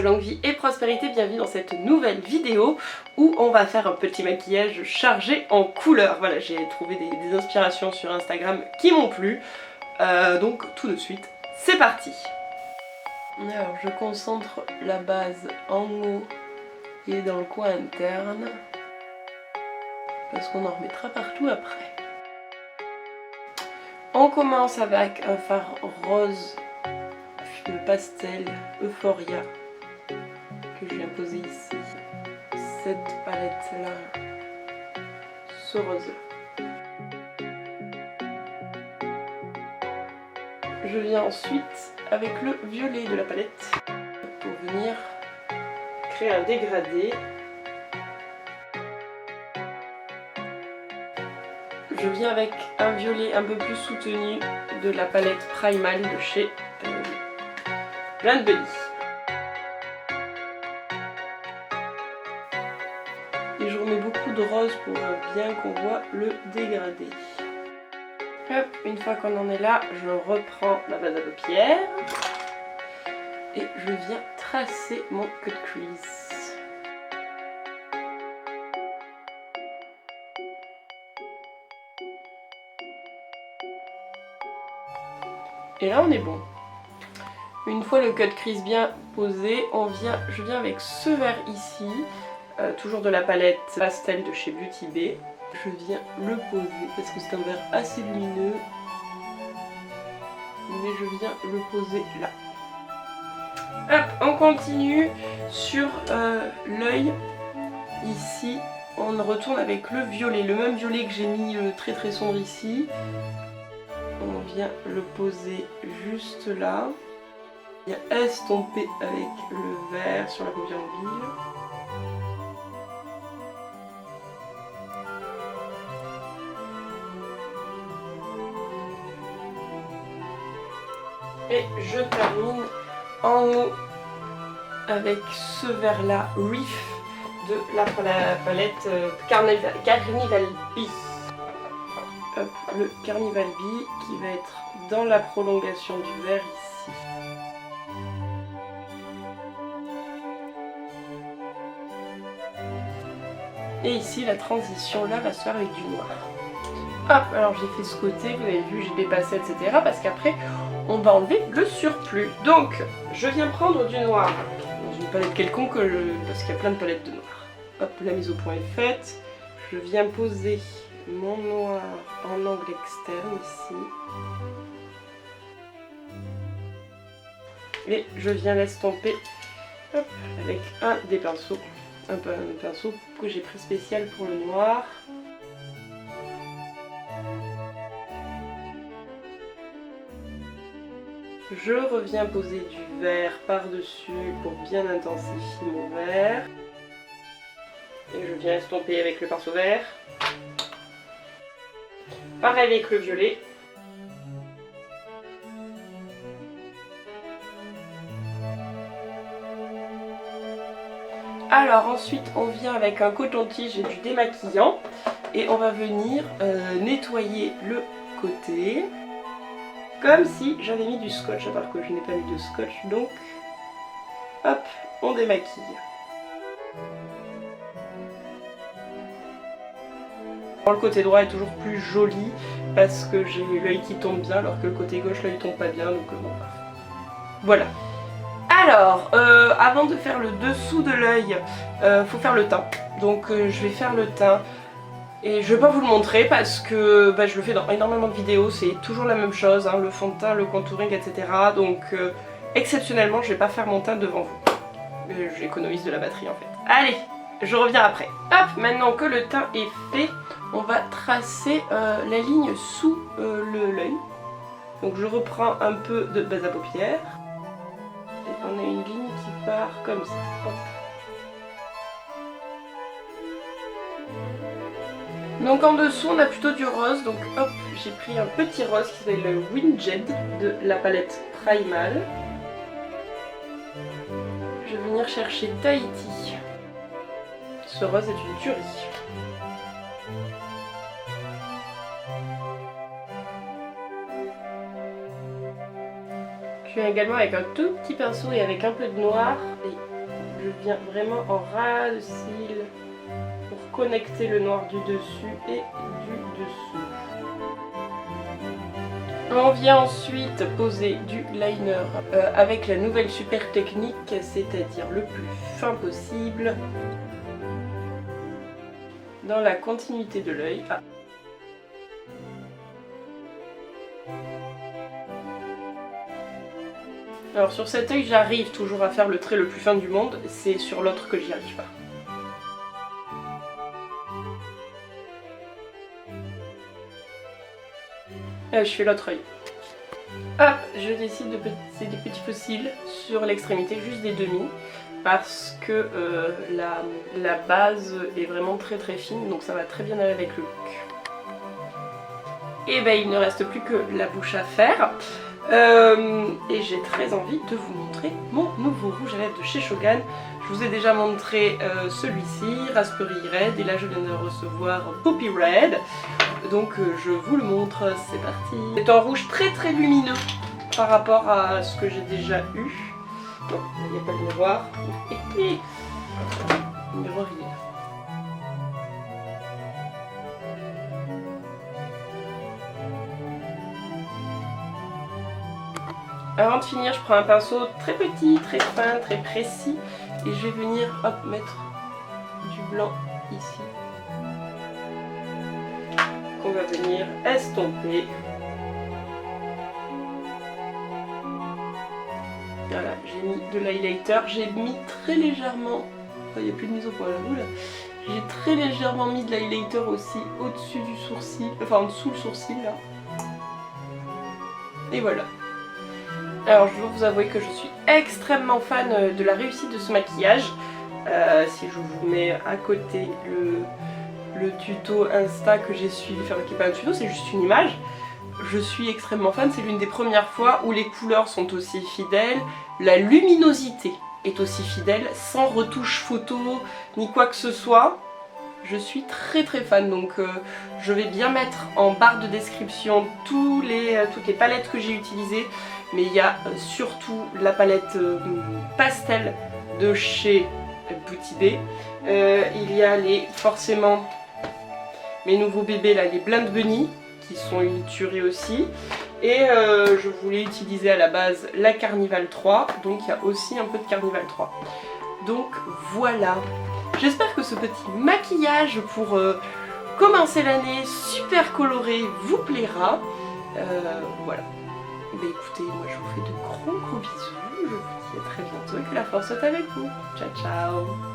longue vie et prospérité, bienvenue dans cette nouvelle vidéo où on va faire un petit maquillage chargé en couleurs. Voilà, j'ai trouvé des inspirations sur Instagram qui m'ont plu, donc tout de suite, c'est parti. Alors je concentre la base en haut et dans le coin interne, parce qu'on en remettra partout après. On commence avec un fard rose de pastel Euphoria que je viens poser ici. Cette palette là, ce rose là. Je viens ensuite avec le violet de la palette pour venir créer un dégradé. Je viens avec un violet un peu plus soutenu de la palette Primal de chez Blind Buddy. Et je remets beaucoup de rose pour bien qu'on voit le dégradé. Hop, une fois qu'on en est là, je reprends ma base à paupières et je viens tracer mon cut crease. Et là on est bon. Une fois le cut crease bien posé, je viens avec ce vert ici, toujours de la palette pastel de chez Beauty Bay. Je viens le poser parce que c'est un vert assez lumineux, mais je viens le poser là. Hop, on continue sur l'œil. Ici, on retourne avec le violet, le même violet que j'ai mis très très sombre ici. On vient le poser juste là. On vient estomper avec le vert sur la paupière mobile. Et je termine en haut avec ce vert là, Reef, de la palette Carnival Bee. Hop, le Carnival Bee qui va être dans la prolongation du vert ici. Et ici la transition là va se faire avec du noir. Hop, alors j'ai fait ce côté, vous avez vu, j'ai dépassé, etc. Parce qu'après, on va enlever le surplus. Donc, je viens prendre du noir dans une palette quelconque, parce qu'il y a plein de palettes de noir. Hop, la mise au point est faite. Je viens poser mon noir en angle externe ici. Et je viens l'estomper avec un des pinceaux. Un pinceau que j'ai pris spécial pour le noir. Je reviens poser du vert par-dessus pour bien intensifier mon vert. Et je viens estomper avec le pinceau vert. Pareil avec le violet. Alors ensuite on vient avec un coton-tige et du démaquillant. Et on va venir nettoyer le côté. Comme si j'avais mis du scotch, alors que je n'ai pas mis de scotch, donc hop, on démaquille. Le côté droit est toujours plus joli parce que j'ai l'œil qui tombe bien, alors que le côté gauche l'œil tombe pas bien, donc bon, voilà. Alors, avant de faire le dessous de l'œil, faut faire le teint. Donc je vais faire le teint. Et je vais pas vous le montrer parce que je le fais dans énormément de vidéos, c'est toujours la même chose, hein, le fond de teint, le contouring, etc. Donc exceptionnellement, je vais pas faire mon teint devant vous. J'économise de la batterie en fait. Allez, je reviens après. Hop, maintenant que le teint est fait, on va tracer la ligne sous l'œil. Donc je reprends un peu de base à paupières. Et on a une ligne qui part comme ça. Hop. Donc en dessous on a plutôt du rose, donc hop, j'ai pris un petit rose qui s'appelle le Winged de la palette Primal. Je vais venir chercher Tahiti. Ce rose est une tuerie. Je viens également avec un tout petit pinceau et avec un peu de noir et viens vraiment en ras de cils pour connecter le noir du dessus et du dessous. On vient ensuite poser du liner avec la nouvelle super technique, c'est-à-dire le plus fin possible dans la continuité de l'œil. Ah. Alors sur cet œil j'arrive toujours à faire le trait le plus fin du monde, c'est sur l'autre que j'y arrive pas. Je fais l'autre œil. Hop, je décide de placer des petits fossiles sur l'extrémité, juste des demi, parce que la base est vraiment très fine, donc ça va très bien aller avec le look. Et ben il ne reste plus que la bouche à faire. Et j'ai très envie de vous montrer mon nouveau rouge à lèvres de chez Shogun. Je vous ai déjà montré celui-ci, Raspberry Red, et là je viens de recevoir Poppy Red. Donc je vous le montre, c'est parti. C'est un rouge très lumineux par rapport à ce que j'ai déjà eu. Non, il n'y a pas de miroir. Le miroir il est là. Avant de finir, je prends un pinceau très petit, très fin, très précis et je vais venir hop, mettre du blanc ici qu'on va venir estomper. Voilà, j'ai mis de l'highlighter, j'ai mis très légèrement, il n'y a plus de mise au point là, j'ai très légèrement mis de l'highlighter aussi au-dessus du sourcil, enfin en dessous le sourcil là. Et voilà. Alors je dois vous avouer que je suis extrêmement fan de la réussite de ce maquillage. Si je vous mets à côté le tuto Insta que j'ai suivi, enfin qui n'est pas un tuto, c'est juste une image. Je suis extrêmement fan, c'est l'une des premières fois où les couleurs sont aussi fidèles, la luminosité est aussi fidèle, sans retouche photo ni quoi que ce soit. Je suis très fan, donc je vais bien mettre en barre de description toutes les palettes que j'ai utilisées, mais il y a surtout la palette pastel de chez Beauty Bay. Il y a forcément mes nouveaux bébés là, les Blind Bunny, qui sont une tuerie aussi. Et je voulais utiliser à la base la Carnival 3, donc il y a aussi un peu de Carnival 3. Donc voilà. J'espère que ce petit maquillage pour commencer l'année super coloré vous plaira. Voilà. Bah écoutez, moi je vous fais de gros bisous. Je vous dis à très bientôt et que la force soit avec vous. Ciao ciao.